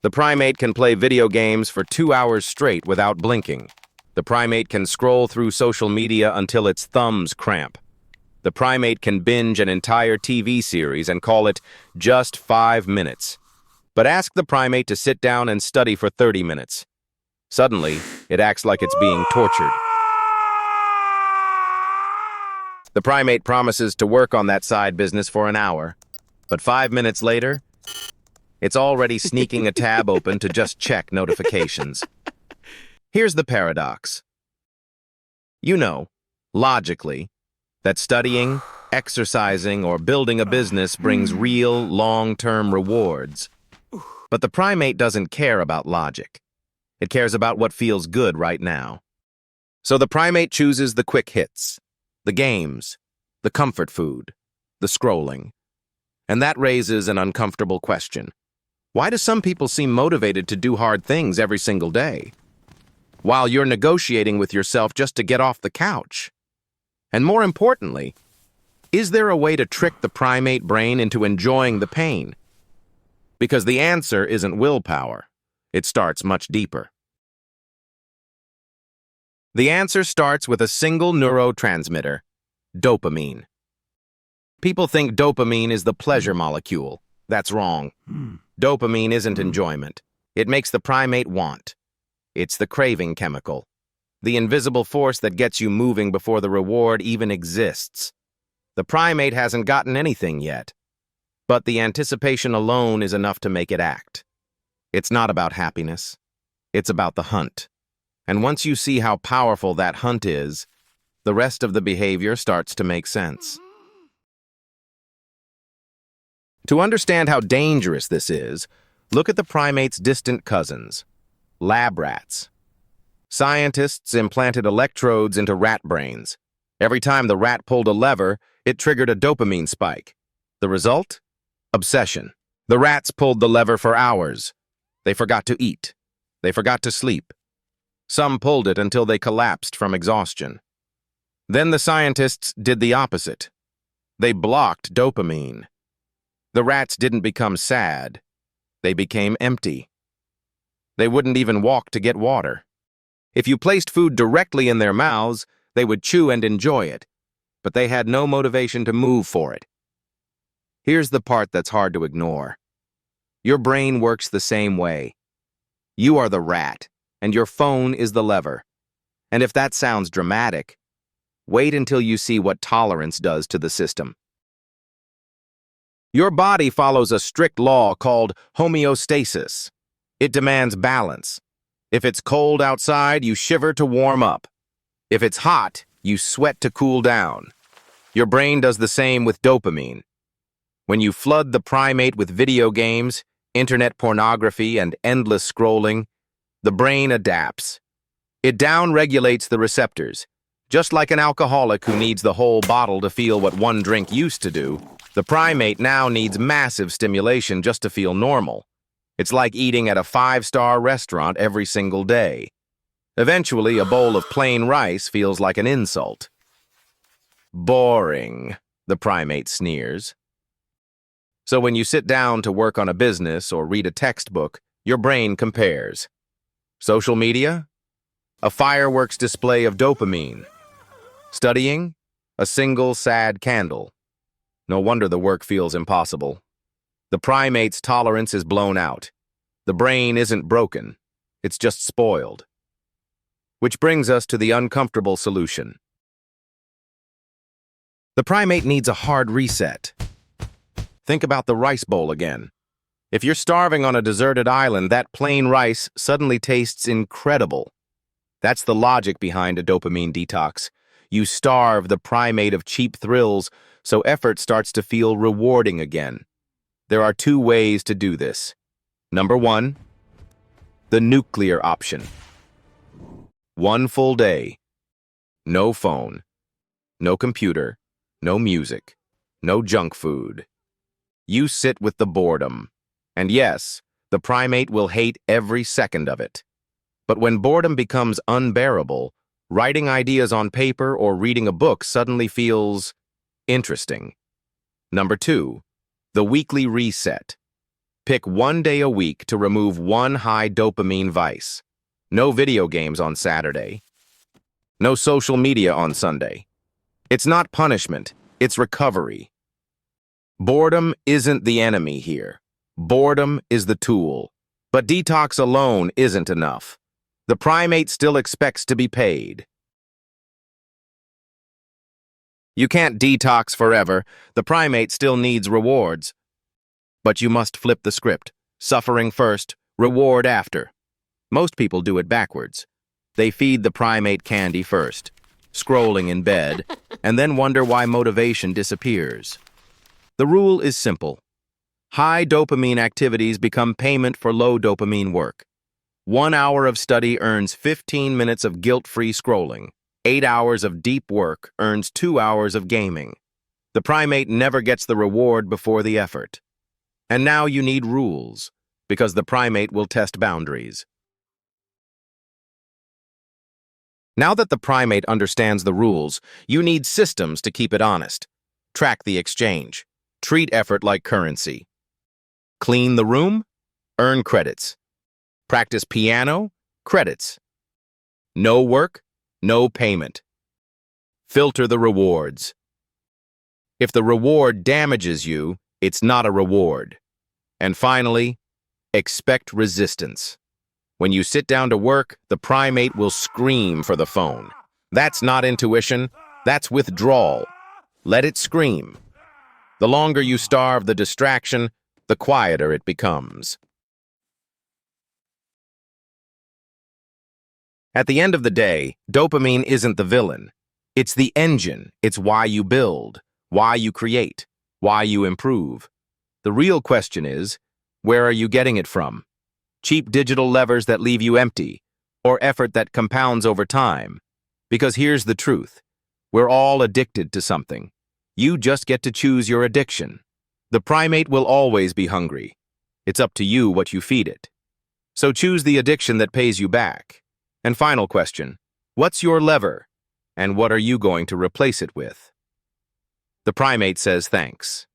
The primate can play video games for 2 hours straight without blinking. The primate can scroll through social media until its thumbs cramp. The primate can binge an entire TV series and call it just 5 minutes. But ask the primate to sit down and study for 30 minutes. Suddenly, it acts like it's being tortured. The primate promises to work on that side business for an hour, but 5 minutes later, it's already sneaking a tab open to just check notifications. Here's the paradox. You know, logically, that studying, exercising, or building a business brings real, long-term rewards. But the primate doesn't care about logic. It cares about what feels good right now. So the primate chooses the quick hits, the games, the comfort food, the scrolling. And that raises an uncomfortable question. Why do some people seem motivated to do hard things every single day, while you're negotiating with yourself just to get off the couch? And more importantly, is there a way to trick the primate brain into enjoying the pain? Because the answer isn't willpower. It starts much deeper. The answer starts with a single neurotransmitter, dopamine. People think dopamine is the pleasure molecule. That's wrong. Dopamine isn't enjoyment. It makes the primate want. It's the craving chemical, the invisible force that gets you moving before the reward even exists. The primate hasn't gotten anything yet, but the anticipation alone is enough to make it act. It's not about happiness. It's about the hunt. And once you see how powerful that hunt is, the rest of the behavior starts to make sense. To understand how dangerous this is, look at the primate's distant cousins, lab rats. Scientists implanted electrodes into rat brains. Every time the rat pulled a lever, it triggered a dopamine spike. The result? Obsession. The rats pulled the lever for hours. They forgot to eat. They forgot to sleep. Some pulled it until they collapsed from exhaustion. Then the scientists did the opposite. They blocked dopamine. The rats didn't become sad. They became empty. They wouldn't even walk to get water. If you placed food directly in their mouths, they would chew and enjoy it, but they had no motivation to move for it. Here's the part that's hard to ignore. Your brain works the same way. You are the rat, and your phone is the lever. And if that sounds dramatic, wait until you see what tolerance does to the system. Your body follows a strict law called homeostasis. It demands balance. If it's cold outside, you shiver to warm up. If it's hot, you sweat to cool down. Your brain does the same with dopamine. When you flood the primate with video games, internet pornography, and endless scrolling, the brain adapts. It down-regulates the receptors. Just like an alcoholic who needs the whole bottle to feel what one drink used to do, the primate now needs massive stimulation just to feel normal. It's like eating at a 5-star restaurant every single day. Eventually, a bowl of plain rice feels like an insult. Boring, the primate sneers. So when you sit down to work on a business or read a textbook, your brain compares. Social media? A fireworks display of dopamine. Studying? A single sad candle. No wonder the work feels impossible. The primate's tolerance is blown out. The brain isn't broken. It's just spoiled. Which brings us to the uncomfortable solution. The primate needs a hard reset. Think about the rice bowl again. If you're starving on a deserted island, that plain rice suddenly tastes incredible. That's the logic behind a dopamine detox. You starve the primate of cheap thrills, so effort starts to feel rewarding again. There are 2 ways to do this. Number 1, the nuclear option. 1 full day. No phone. No computer. No music. No junk food. You sit with the boredom. And yes, the primate will hate every second of it. But when boredom becomes unbearable, writing ideas on paper or reading a book suddenly feels interesting. Number 2, the weekly reset. Pick 1 day a week to remove one high dopamine vice. No video games on Saturday. No social media on Sunday. It's not punishment, it's recovery. Boredom isn't the enemy here. Boredom is the tool. But detox alone isn't enough. The primate still expects to be paid. You can't detox forever. The primate still needs rewards. But you must flip the script. Suffering first, reward after. Most people do it backwards. They feed the primate candy first, scrolling in bed, and then wonder why motivation disappears. The rule is simple. High dopamine activities become payment for low dopamine work. 1 hour of study earns 15 minutes of guilt-free scrolling. 8 hours of deep work earns 2 hours of gaming. The primate never gets the reward before the effort. And now you need rules, because the primate will test boundaries. Now that the primate understands the rules, you need systems to keep it honest. Track the exchange. Treat effort like currency. Clean the room? Earn credits. Practice piano? Credits. No work? No payment. Filter the rewards. If the reward damages you, it's not a reward. And finally, expect resistance. When you sit down to work, the primate will scream for the phone. That's not intuition, that's withdrawal. Let it scream. The longer you starve the distraction, the quieter it becomes. At the end of the day, dopamine isn't the villain. It's the engine. It's why you build, why you create, why you improve. The real question is, where are you getting it from? Cheap digital levers that leave you empty, or effort that compounds over time? Because here's the truth. We're all addicted to something. You just get to choose your addiction. The primate will always be hungry. It's up to you what you feed it. So choose the addiction that pays you back. And final question, what's your lever? And what are you going to replace it with? The primate says thanks.